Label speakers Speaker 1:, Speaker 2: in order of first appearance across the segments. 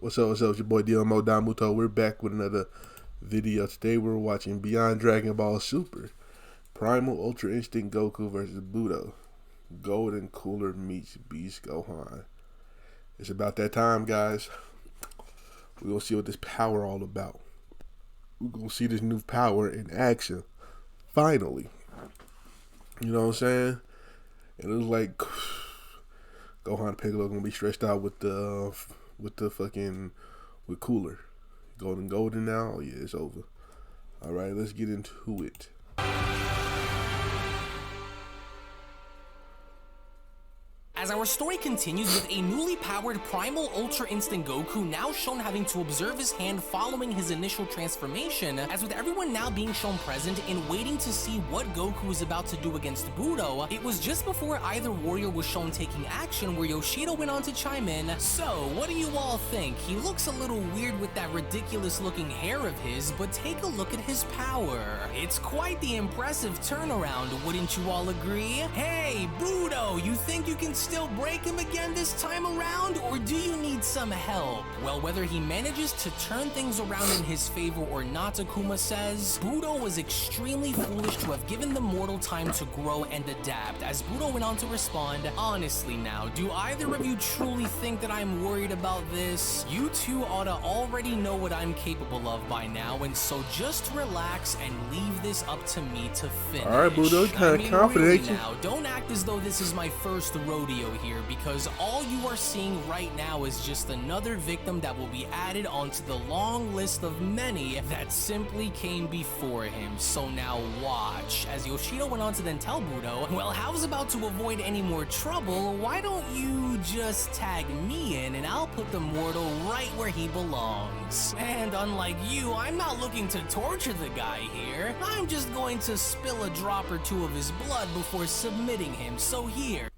Speaker 1: What's up? What's up? It's your boy Domuto. We're back with another video. Today we're watching Beyond Dragon Ball Super. Primal Ultra Instinct Goku versus Budo. Golden Cooler meets Beast Gohan. It's about that time, guys. We're going to see what this power all about. We're going to see this new power in action. Finally. You know what I'm saying? And it was like Gohan and Piccolo going to be stretched out with Cooler. Golden now? Oh yeah, it's over. Alright, let's get into it.
Speaker 2: As our story continues with a newly powered Primal Ultra Instinct Goku now shown having to observe his hand following his initial transformation, as with everyone now being shown present and waiting to see what Goku is about to do against Budo, it was just before either warrior was shown taking action where Yoshida went on to chime in. So, what do you all think? He looks a little weird with that ridiculous looking hair of his, but take a look at his power. It's quite the impressive turnaround, wouldn't you all agree? Hey, Budo, you think you can still break him again this time around, or do you need some help? Well, whether he manages to turn things around in his favor or not, Akuma says, Budo was extremely foolish to have given the mortal time to grow and adapt. As Budo went on to respond, honestly now, do either of you truly think that I'm worried about this? You two ought to already know what I'm capable of by now, and so just relax and leave this up to me to finish.
Speaker 1: Alright, Budo, you kind of confident,
Speaker 2: really now, don't act as though this is my first rodeo here, because all you are seeing right now is just another victim that will be added onto the long list of many that simply came before him. So now watch. As Yoshida went on to then tell Budo, well, how's about to avoid any more trouble, why don't you just tag me in and I'll put the mortal right where he belongs. And unlike you, I'm not looking to torture the guy here. I'm just going to spill a drop or two of his blood before submitting him. So here,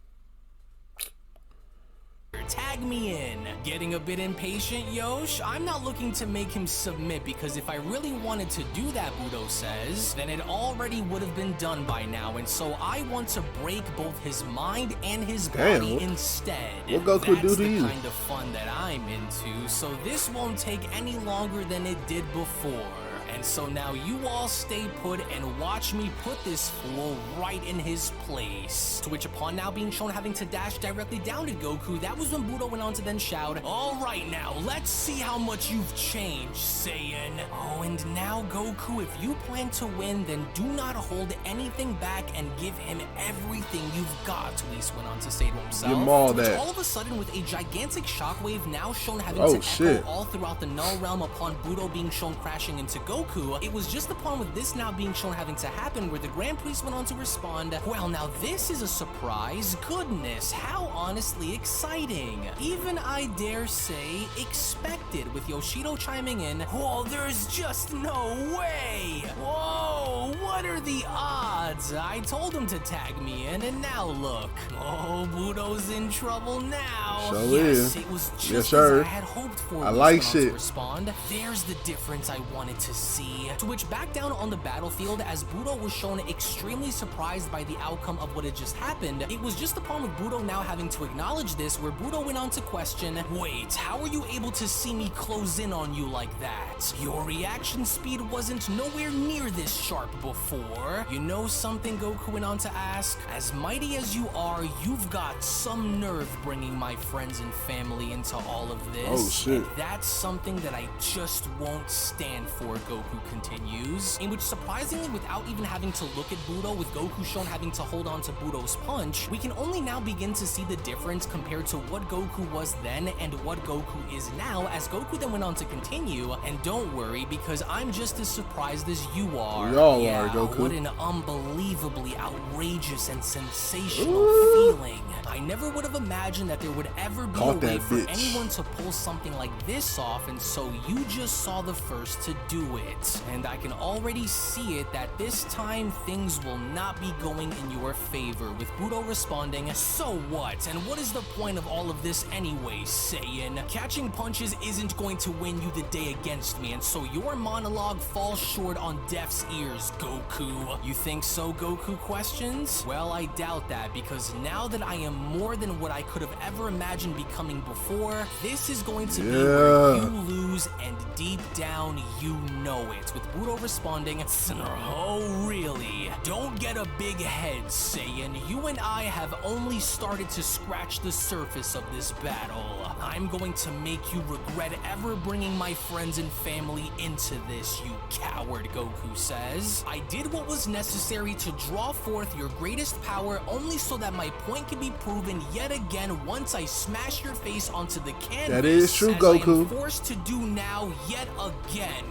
Speaker 2: tag me in. Getting a bit impatient, Yosh? I'm not looking to make him submit, because if I really wanted to do that, Budo says, then it already would have been done by now, and so I want to break both his mind and his body instead.
Speaker 1: What Goku do to you?
Speaker 2: That's the kind of fun that I'm into, so this won't take any longer than it did before. And so now you all stay put and watch me put this fool right in his place. To which, upon now being shown having to dash directly down to Goku, that was when Budo went on to then shout, alright now, let's see how much you've changed, Saiyan. Oh, and now Goku, if you plan to win, then do not hold anything back and give him everything you've got, Whis went on to say to himself.
Speaker 1: Give him all
Speaker 2: to which
Speaker 1: that.
Speaker 2: All of a sudden, with a gigantic shockwave now shown having to echo all throughout the Null Realm upon Budo being shown crashing into Goku, it was just upon with this now being shown having to happen where the Grand Priest went on to respond, well, now this is a surprise. Goodness, how honestly exciting. Even, I dare say, expected, with Yoshida chiming in, whoa, there's just no way. Whoa, what are the odds? I told him to tag me in, and now look. Oh, Budo's in trouble now.
Speaker 1: So
Speaker 2: yes, it was just as I had hoped for.
Speaker 1: I like it.
Speaker 2: Respond. There's the difference I wanted to see. To which, back down on the battlefield, as Budo was shown extremely surprised by the outcome of what had just happened, it was just upon with Budo now having to acknowledge this where Budo went on to question, wait, how are you able to see me close in on you like that? Your reaction speed wasn't nowhere near this sharp before. You know something, Goku went on to ask? As mighty as you are, you've got some nerve bringing my friends and family into all of this.
Speaker 1: Oh shit.
Speaker 2: And that's something that I just won't stand for, Goku continues, in which, surprisingly, without even having to look at Budo, with Goku shown having to hold on to Budo's punch, we can only now begin to see the difference compared to what Goku was then and what Goku is now, as Goku then went on to continue, and don't worry, because I'm just as surprised as you are.
Speaker 1: We all are, Goku.
Speaker 2: What an unbelievably outrageous and sensational feeling. I never would have imagined that there would ever be a way for anyone to pull something like this off, and so you just saw the first to do it. it. And I can already see it that this time things will not be going in your favor, with Budo responding, "So what? And what is the point of all of this anyway, Saiyan? Catching punches isn't going to win you the day against me, and so your monologue falls short on deaf's ears, Goku." You think so, Goku questions? Well, I doubt that, because now that I am more than what I could have ever imagined becoming before, this is going to be where you lose, and deep down you know it, with Budo responding, "Oh really? Don't get a big head, Saiyan. You and I have only started to scratch the surface of this battle. I'm going to make you regret ever bringing my friends and family into this, you coward," Goku says. "I did what was necessary to draw forth your greatest power only so that my point can be proven yet again once I smash your face onto the canvas.
Speaker 1: That is true,
Speaker 2: as
Speaker 1: Goku.
Speaker 2: I am forced to do now yet again,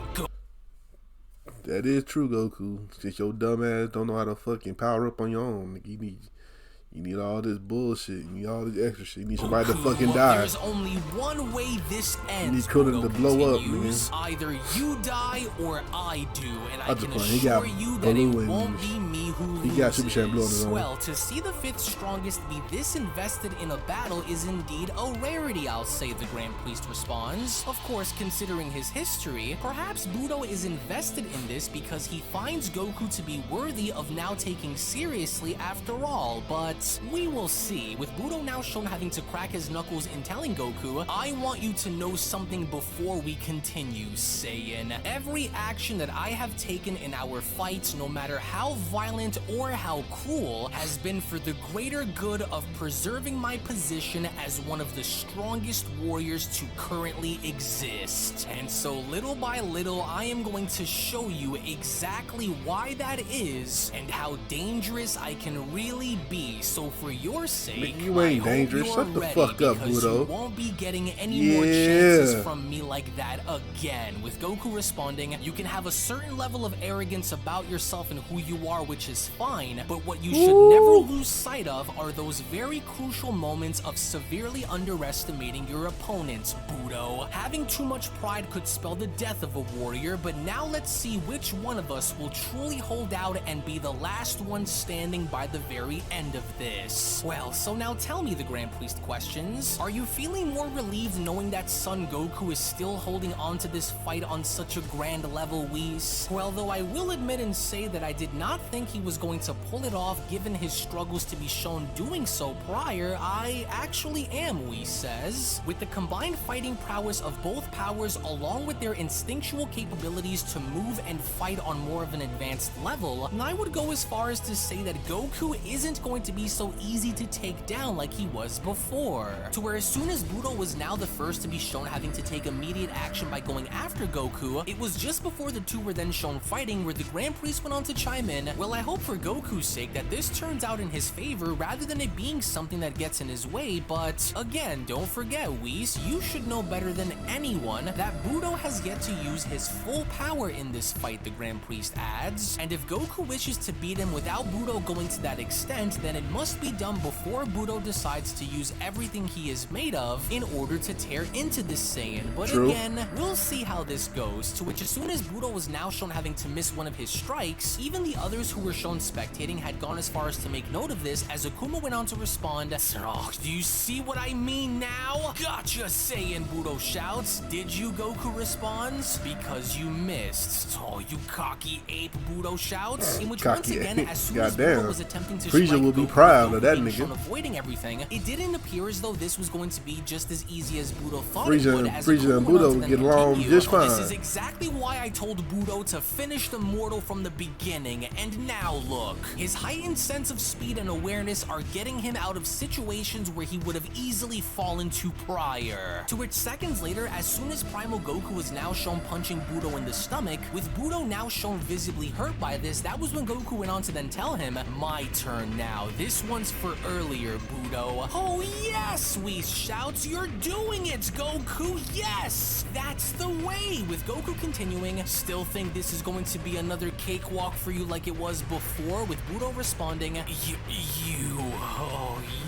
Speaker 1: That is true, Goku. It's just your dumb ass don't know how to fucking power up on your own. You need all this bullshit. You need all this extra shit. You need somebody to fucking die.
Speaker 2: There's only one way this ends.
Speaker 1: You need Krillin to blow up, man.
Speaker 2: Either you die or I do, and I can
Speaker 1: He
Speaker 2: assure
Speaker 1: got
Speaker 2: you that it
Speaker 1: blue
Speaker 2: won't be me who loses.
Speaker 1: He got Super Saiyan blue on his own.
Speaker 2: Well, to see the fifth strongest be this invested in a battle is indeed a rarity, I'll say, the Grand Priest responds. Of course, considering his history, perhaps Budo is invested in this because he finds Goku to be worthy of now taking seriously after all, but we will see. With Budo now shown having to crack his knuckles in telling Goku, "I want you to know something before we continue, Saiyan. Every action that I have taken in our fights, no matter how violent or how cruel, has been for the greater good of preserving my position as one of the strongest warriors to currently exist. And so little by little, I am going to show you exactly why that is and how dangerous I can really be. So for your sake,
Speaker 1: you ain't dangerous. Shut the fuck up, Budo.
Speaker 2: You won't be getting any more chances from me like that again." With Goku responding, "You can have a certain level of arrogance about yourself and who you are, which is fine, but what you should never lose sight of are those very crucial moments of severely underestimating your opponents, Budo. Having too much pride could spell the death of a warrior, but now let's see which one of us will truly hold out and be the last one standing by the very end of this." Well, so now tell me, the Grand Priest questions, are you feeling more relieved knowing that Son Goku is still holding on to this fight on such a grand level, Whis? Well, though I will admit and say that I did not think he was going to pull it off given his struggles to be shown doing so prior, I actually am, Whis says. With the combined fighting prowess of both powers along with their instinctual capabilities to move and fight on more of an advanced level, I would go as far as to say that Goku isn't going to be so easy to take down like he was before. To where as soon as Budo was now the first to be shown having to take immediate action by going after Goku, it was just before the two were then shown fighting where the Grand Priest went on to chime in, "Well, I hope for Goku's sake that this turns out in his favor rather than it being something that gets in his way, but again, don't forget, Whis, you should know better than anyone that Budo has yet to use his full power in this fight," the Grand Priest adds, "and if Goku wishes to beat him without Budo going to that extent, then it must be done before Budo decides to use everything he is made of in order to tear into this Saiyan. But again, we'll see how this goes." To which as soon as Budo was now shown having to miss one of his strikes, even the others who were shown spectating had gone as far as to make note of this, as Akuma went on to respond, "Oh, do you see what I mean now? Gotcha, Saiyan," Budo shouts. "Did you?" Goku responds. "Because you missed. Oh, you cocky ape," Budo shouts. In which once again, as soon as Budo was attempting to strike
Speaker 1: will be
Speaker 2: Goku,
Speaker 1: proud of that
Speaker 2: nigga.
Speaker 1: nigga.
Speaker 2: Avoiding everything, it didn't appear as though this was going to be just as easy as Budo thought
Speaker 1: Frieza
Speaker 2: it would. As
Speaker 1: and Budo would get along just fine.
Speaker 2: This is exactly why I told Budo to finish the mortal from the beginning, and now look. His heightened sense of speed and awareness are getting him out of situations where he would have easily fallen to prior. To which seconds later, as soon as Primal Goku was now shown punching Budo in the stomach, with Budo now shown visibly hurt by this, that was when Goku went on to then tell him, "My turn now. This one's for earlier, Budo." "Oh yes!" Whis shouts. "You're doing it, Goku! Yes! yes, that's the way. With Goku continuing, still think this is going to be another cakewalk for you like it was before, with Budo responding,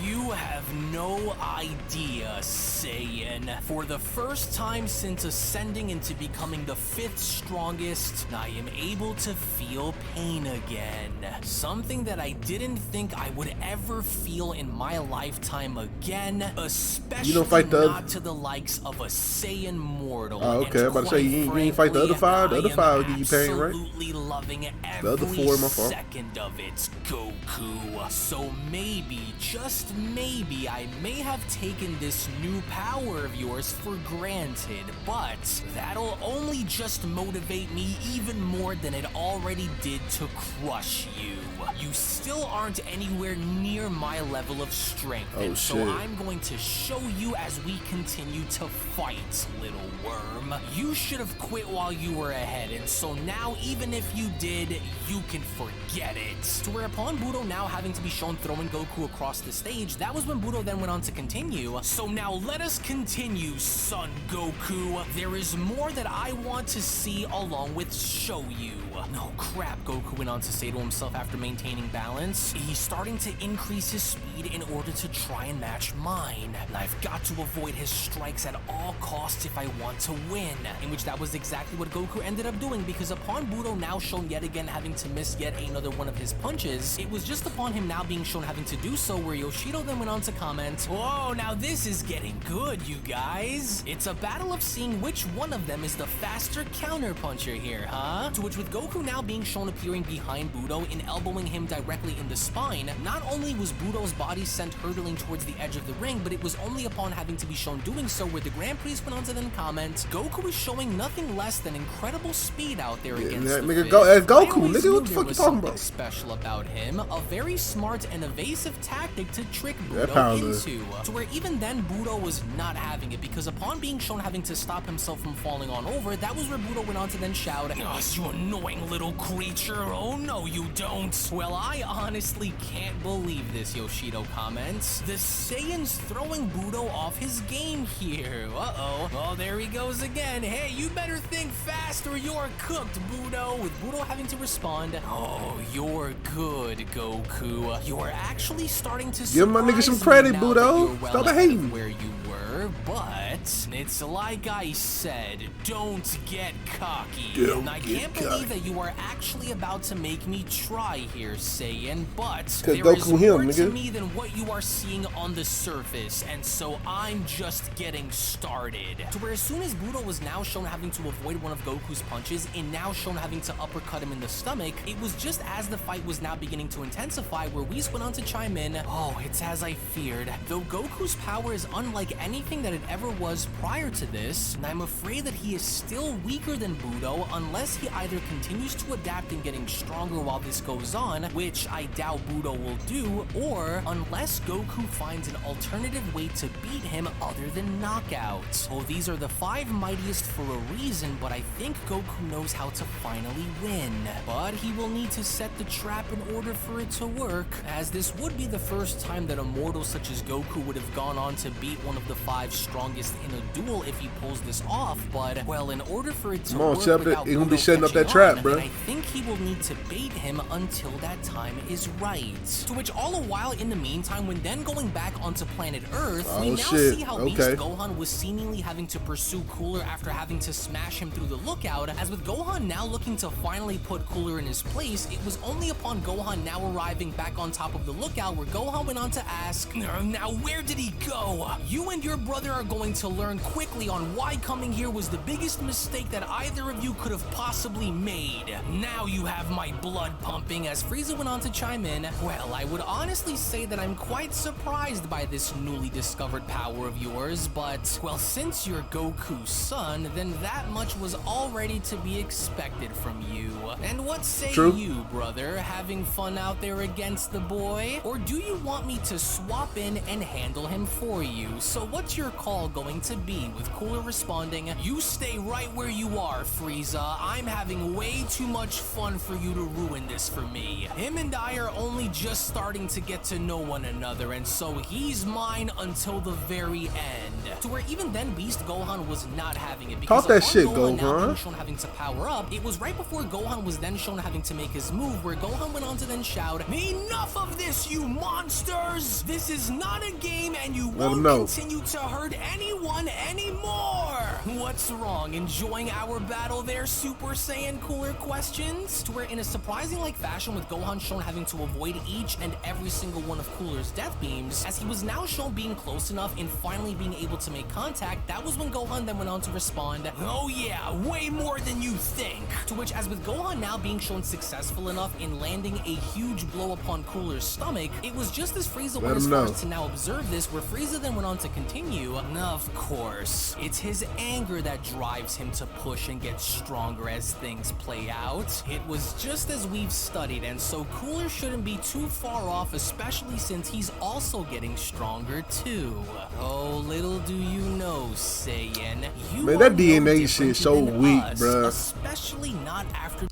Speaker 2: you have no idea, Saiyan. For the first time since ascending into becoming the 5th strongest, I am able to feel pain again. Something that I didn't think I would ever feel in my lifetime again, especially not to the likes of a Saiyan mortal.
Speaker 1: Oh, okay. I'm about to say, you ain't fight the other 5? The other 5 give you pain, right?
Speaker 2: Absolutely loving
Speaker 1: The other 4, my fault.
Speaker 2: second of it, Goku. So maybe, just maybe, I may have taken this new power of yours for granted, but that'll only just motivate me even more than it already did to crush you. You still aren't anywhere near my level of strength, so I'm going to show you as we continue to fight, little worm. You should have quit while you were ahead, and so now even if you did, you can forget it. To whereupon Budo now having to be shown throwing Goku across the stage, that was when Budo then went on to continue. So now let us continue, Son Goku. There is more that I want to see along with show you. No crap, Goku went on to say to himself after maintaining balance. He's starting to increase his speed in order to try and match mine. And I've got to avoid his strikes at all costs if I want to win. In which that was exactly what Goku ended up doing, because upon Budo now shown yet again having to miss yet another one of his punches, it was just upon him now being shown having to do so where Yoshido then went on to comment, "Whoa, now this is getting good, you guys. It's a battle of seeing which one of them is the faster counter puncher here, huh?" To which with Goku now being shown appearing behind Budo and elbowing him directly in the spine, not only was Budo's body sent hurtling towards the edge of the ring, but it was only upon having to be shown doing so where the Grand Priest went on to then comment, Goku is showing nothing less than incredible speed out there against the
Speaker 1: nigga,
Speaker 2: Fifth.
Speaker 1: Goku, nigga, what the fuck you talking about?
Speaker 2: Special about him, a very smart and evasive tactic to trick Budo into, to where even then Budo was not having it, because upon being shown having to stop himself from falling on over, that was where Budo went on to then shout, "Oh, you annoying little creature, oh no you don't." Well, I honestly can't believe this, Yoshido comments. The Saiyan's throwing Budo off his game here. Uh-oh. Oh, there he goes again. Hey, you better think fast or you're cooked, Budo. With Budo having to respond, "Oh, you're good, Goku. You're actually starting to
Speaker 1: give my nigga some credit, Budo.
Speaker 2: Stop
Speaker 1: hating.
Speaker 2: Where you were, but it's like I said, don't get cocky. And I can't believe that you are actually about to make me try here, Saiyan, but there is more to me than what you are seeing on the surface, and so I'm just getting started." To where as soon as Budo was now shown having to avoid one of Goku's punches and now shown having to uppercut him in the stomach, it was just as the fight was now beginning to intensify where Whis went on to chime in, "Oh, it's as I feared. Though Goku's power is unlike anything that it ever was prior to this, and I'm afraid that he is still weaker than Budo unless he either continues to adapt and getting stronger while this goes on, which I doubt Budo will do, or unless Goku finds an alternative way to beat him other than knockout. Oh, these are the 5 mightiest for a reason, but I think Goku knows how to finally win. But he will need to set the trap in order for it to work, as this would be the first time that a mortal such as Goku would have gone on to beat one of the 5 strongest in a duel if he pulls this off, but, well, in order for it to work without
Speaker 1: Budo gonna be setting up that trap, bro.
Speaker 2: I think he will need to bait him until that time is right. To which all the while in the meantime, when then going back onto planet Earth, we now see how Beast Gohan was seemingly having to pursue Cooler after having to smash him through the lookout, as with Gohan now looking to finally put Cooler in his place, it was only upon Gohan now arriving back on top of the lookout where Gohan went on to ask, "Now where did he go? You and your brother are going to learn quickly on why coming here was the biggest mistake that either of you could have possibly made. Now you have my blood pumping," as Frieza went on to chime in, "Well, I would honestly say that I'm quite surprised by this newly discovered power of yours, but, well, since you're Goku's son, then that much was already to be expected from you. And what say you, brother? Having fun out there against the boy? Or do you want me to swap in and handle him for you? So what what's your call going to be, with Cooler responding, "You stay right where you are, Frieza. I'm having way too much fun for you to ruin this for me. Him and I are only just starting to get to know one another, and so he's mine until the very end." To where even then Beast Gohan was not having it, because
Speaker 1: talk that
Speaker 2: upon
Speaker 1: shit,
Speaker 2: Gohan now
Speaker 1: Gohan.
Speaker 2: being shown having to power up, it was right before Gohan was then shown having to make his move, where Gohan went on to then shout, "Enough of this, you monsters! This is not a game, and you won't continue to hurt anyone anymore!" What's wrong? Enjoying our battle there, Super Saiyan Cooler questions? To where in a surprising like fashion, with Gohan shown having to avoid each and every single one of Cooler's death beams, as he was now shown being close enough and finally being able to make contact, that was when Gohan then went on to respond, "Oh yeah, way more than you think." To which, as with Gohan now being shown successful enough in landing a huge blow upon Cooler's stomach, it was just as Frieza went as far as to now observe this, where Frieza then went on to continue, "Of course, it's his anger that drives him to push and get stronger as things play out. It was just as we've studied, and so Cooler shouldn't be too far off, especially since he's also getting stronger too. Oh, little do you know, Saiyan, you
Speaker 1: man, that
Speaker 2: are
Speaker 1: DNA
Speaker 2: no
Speaker 1: shit so weak, bruh.
Speaker 2: especially not after."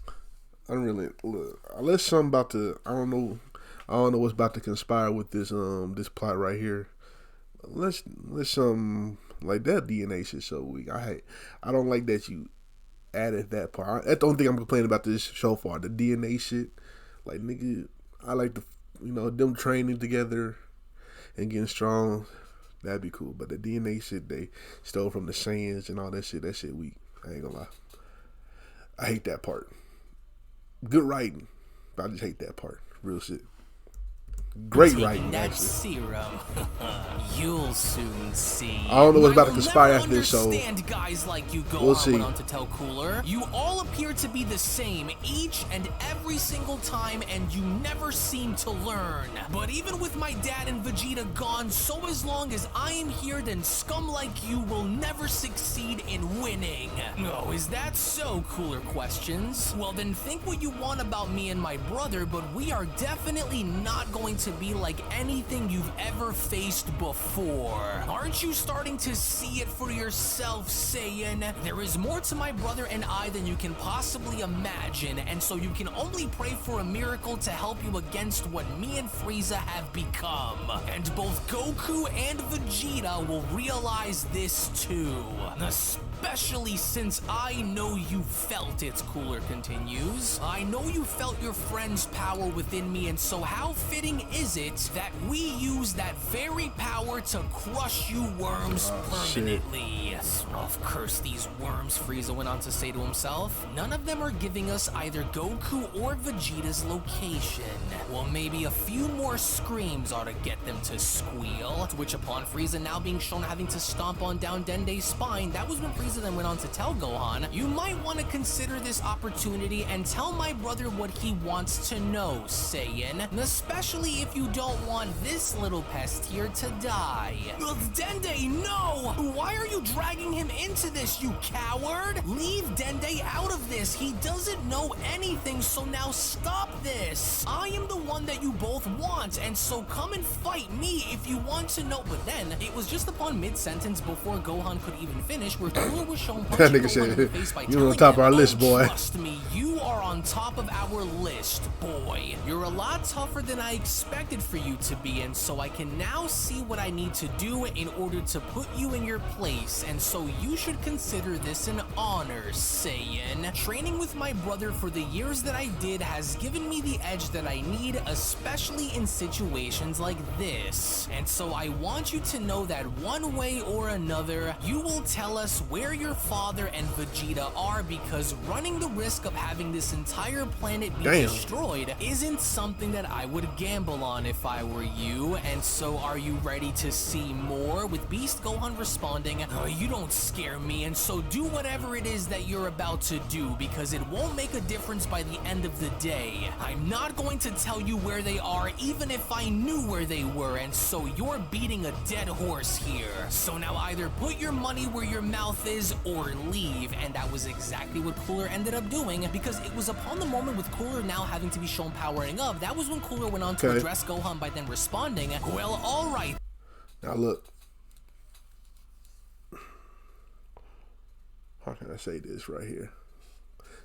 Speaker 1: I don't really look unless something about to. I don't know what's about to conspire with this this plot right here. Let's some like that DNA shit so weak. I don't like that you added that part. That's the only thing I'm complaining about this so far. The DNA shit, like nigga, I like the them training together and getting strong. That'd be cool. But the DNA shit they stole from the Saiyans and all that shit weak. I ain't gonna lie. I hate that part. Good writing, but I just hate that part. Real shit. Great writing,
Speaker 2: that
Speaker 1: actually.
Speaker 2: Serum. You'll soon see.
Speaker 1: I don't know what's about to conspire after this, so
Speaker 2: guys like you go
Speaker 1: we'll see.
Speaker 2: Went on to tell Cooler, "You all appear to be the same each and every single time, and you never seem to learn. But even with my dad and Vegeta gone, so as long as I am here, then scum like you will never succeed in winning." Oh, is that so, Cooler questions? Well, then think what you want about me and my brother, but we are definitely not going to be like anything you've ever faced before. Aren't you starting to see it for yourself, Saiyan? There is more to my brother and I than you can possibly imagine, and so you can only pray for a miracle to help you against what me and Frieza have become. And both Goku and Vegeta will realize this too. Especially since I know you felt it, Cooler continues. I know you felt your friend's power within me, and so how fitting is it that we use that very power to crush you worms permanently? Of course, these worms, Frieza went on to say to himself. None of them are giving us either Goku or Vegeta's location. Well, maybe a few more screams ought to get them to squeal. To which, upon Frieza now being shown having to stomp on down Dende's spine, that was when Frieza then went on to tell Gohan, "You might want to consider this opportunity and tell my brother what he wants to know, Saiyan. Especially if you don't want this little pest here to die." Dende, no! Why are you dragging him into this, you coward? Leave Dende out of this. He doesn't know anything, so now stop this. I am the one that you both want, and so come and fight me if you want to know. But then, it was just upon mid-sentence before Gohan could even finish, where Cooler was shown punching Gohan in the face by
Speaker 1: "You're on top of our list, boy.
Speaker 2: Trust me, you are on top of our list, boy. You're a lot tougher than I expected for you to be, and so I can now see what I need to do in order to put you in your place, and so you should consider this an honor, Saiyan. Training with my brother for the years that I did has given me the edge that I need, especially in situations like this. And so I want you to know that one way or another, you will tell us where your father and Vegeta are, because running the risk of having this entire planet be destroyed isn't something that I would gamble on if I were you. And so are you ready to see more? With Beast Gohan responding, "Oh, you don't scare me, and so do whatever it is that you're about to do, because it won't make a difference by the end of the day. I'm not going to tell you where they are, even if I knew where they were, and so you're beating a dead horse here. So now either put your money where your mouth is or leave." And that was exactly what Cooler ended up doing, because it was upon the moment with Cooler now having to be shown powering up, that was when Cooler went on to address Gohan by then responding, "Well, alright."
Speaker 1: Now look, how can I say this right here?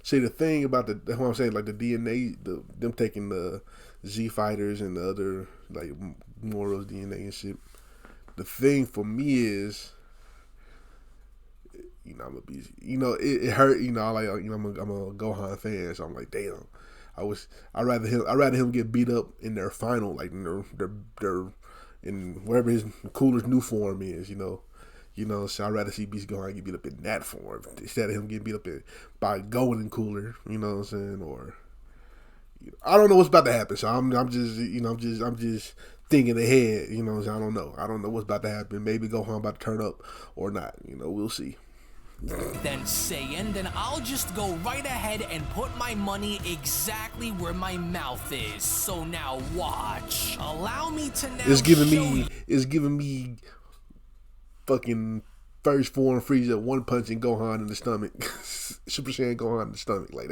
Speaker 1: See, the thing about what I'm saying, like the DNA, them taking the Z fighters and the other like Moro's DNA and shit. The thing for me is, you know, I'm a busy. You know, it hurt. You know, I'm a Gohan fan, so I'm like, damn. I'd rather him get beat up in their final, like in their in wherever his Cooler's new form is. So I'd rather see Beast Gohan get beat up in that form instead of him getting beat up by Golden Cooler. You know what I'm saying? Or I don't know what's about to happen. So I'm just thinking ahead. You know, so I don't know. I don't know what's about to happen. Maybe Gohan about to turn up or not. You know, we'll see.
Speaker 2: Then Saiyan, then I'll just go right ahead and put my money exactly where my mouth is. So now watch. Allow me to now
Speaker 1: It's giving me fucking first form Frieza one punching Gohan in the stomach. Super Saiyan Gohan in the stomach. Like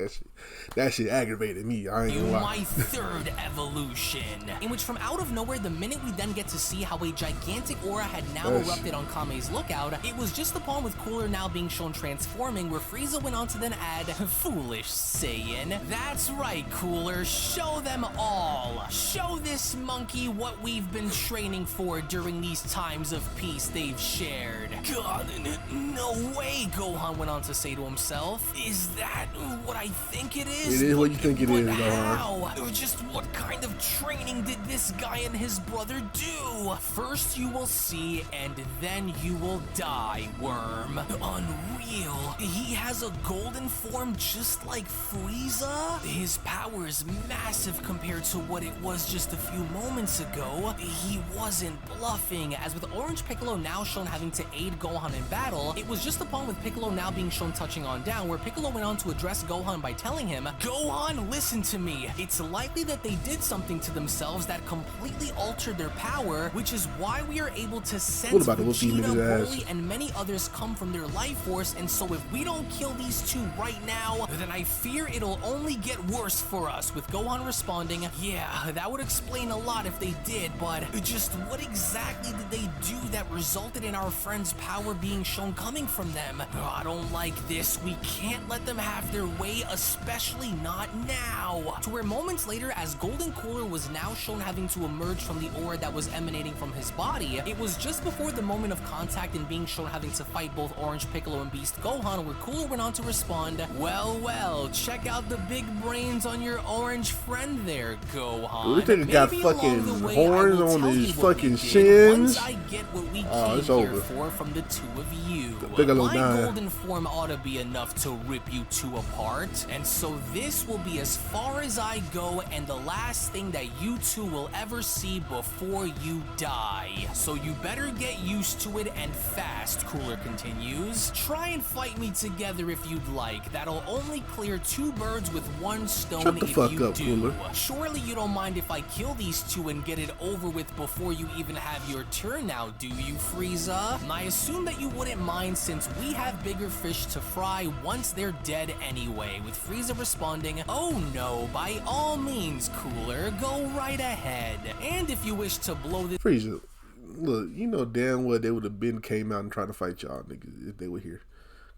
Speaker 1: that shit aggravated me. I ain't gonna lie.
Speaker 2: My third evolution, in which from out of nowhere, the minute we then get to see how a gigantic aura had now erupted on Kame's lookout, it was just upon with Cooler now being shown transforming, where Frieza went on to then add, foolish Saiyan. That's right, Cooler, show them all. Show this monkey what we've been training for during these times of peace they've shared. God, no way, Gohan went on to say to himself. Is that what I think it is?
Speaker 1: It is what you think it is, Gohan.
Speaker 2: How? Just what kind of training did this guy and his brother do? First you will see, and then you will die, Worm. Unreal. He has a golden form just like Frieza? His power is massive compared to what it was just a few moments ago. He wasn't bluffing, as with Orange Piccolo now shown having to aid Gohan in battle, it was just upon with Piccolo now being shown touching on down, where Piccolo went on to address Gohan by telling him, Gohan, listen to me. It's likely that they did something to themselves that completely altered their power, which is why we are able to sense Vegeta, Broly, and many others come from their life force, and so if we don't kill these two right now, then I fear it'll only get worse for us, with Gohan responding, yeah, that would explain a lot if they did, but just what exactly did they do that resulted in our friend's power being shown coming from them? I don't like this. We can't let them have their way, especially not now. To where moments later, as Golden Cooler was now shown having to emerge from the aura that was emanating from his body, it was just before the moment of contact and being shown having to fight both Orange Piccolo and Beast Gohan, where Cooler went on to respond, well, check out the big brains on your orange friend there, Gohan.
Speaker 1: We think he got fucking horns on his fucking shins.
Speaker 2: I get what we came here for from the two of you. My golden form ought to be enough to rip you two apart, and so this will be as far as I go and the last thing that you two will ever see before you die. So you better get used to it, and fast, Cooler continues. Try and fight me together if you'd like. That'll only clear two birds with one stone if you do. Cooler. Surely you don't mind if I kill these two and get it over with before you even have your turn now, do you, Frieza? I assume that you wouldn't mind, since we have bigger fish to fry once they're dead anyway, with Frieza responding, oh no, by all means, Cooler, go right ahead. And if you wish to blow this—
Speaker 1: Frieza, look, you know damn well they would have been came out and tried to fight y'all niggas if they were here.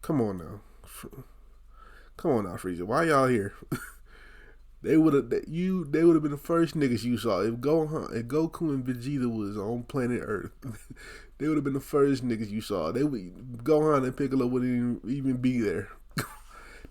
Speaker 1: Come on now. Come on now, Frieza. Why y'all here? They would have been the first niggas you saw. If Goku and Vegeta was on planet Earth, they would have been the first niggas you saw. Gohan and Piccolo wouldn't even be there.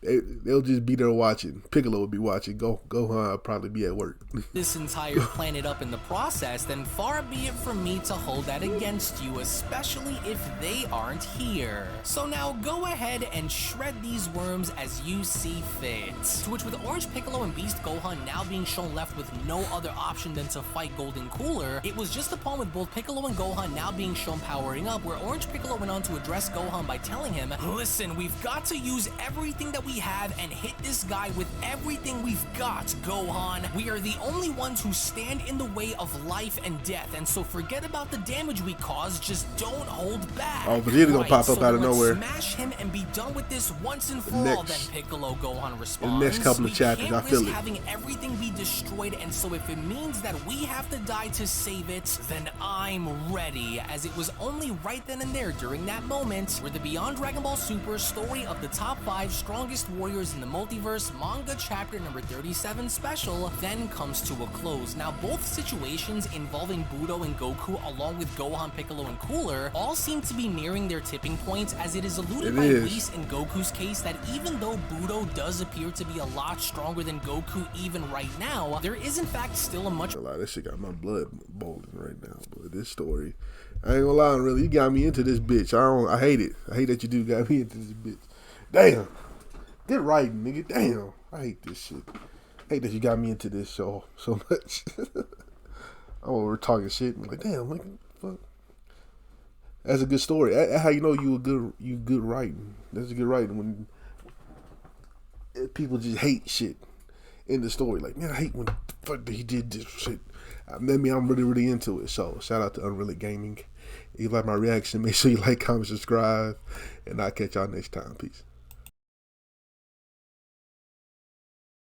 Speaker 1: They'll just be there watching. Piccolo would be watching. Gohan would probably be at work.
Speaker 2: This entire planet up in the process, then far be it from me to hold that against you, especially if they aren't here. So now go ahead and shred these worms as you see fit. To which, with Orange Piccolo and Beast Gohan now being shown left with no other option than to fight Golden Cooler, it was just upon with both Piccolo and Gohan now being shown powering up, where Orange Piccolo went on to address Gohan by telling him, listen, we've got to use everything that we we have and hit this guy with everything we've got, Gohan. We are the only ones who stand in the way of life and death, and so forget about the damage we cause, just don't hold back.
Speaker 1: Oh, Vegeta gonna pop up out of nowhere.
Speaker 2: Smash him and be done with this once and for all. Then Piccolo Gohan responds.
Speaker 1: In the next couple of chapters, I feel it.
Speaker 2: Having everything be destroyed, and so if it means that we have to die to save it, then I'm ready. As it was only right then and there during that moment where the Beyond Dragon Ball Super story of the top 5 strongest warriors in the multiverse manga chapter number 37 special then comes to a close. Now, both situations involving Budo and Goku, along with Gohan, Piccolo, and Cooler, all seem to be nearing their tipping points, as it is alluded by Whis in Goku's case that even though Budo does appear to be a lot stronger than Goku even right now, there is in fact still a much...
Speaker 1: This shit got my blood boiling right now, but this story, I ain't gonna lie, really, you got me into this bitch. I hate it. I hate that you do got me into this bitch. Damn. Get right, nigga. Damn. I hate this shit. I hate that you got me into this show so much. I'm over talking shit. I'm like, damn, like, fuck. That's a good story. That's how you know you good writing. That's a good writing when people just hate shit in the story. Like, man, I hate when the fuck he did this shit. I'm really into it. So shout out to UnrealEntGaming. If you like my reaction, make sure you like, comment, subscribe, and I'll catch y'all next time. Peace.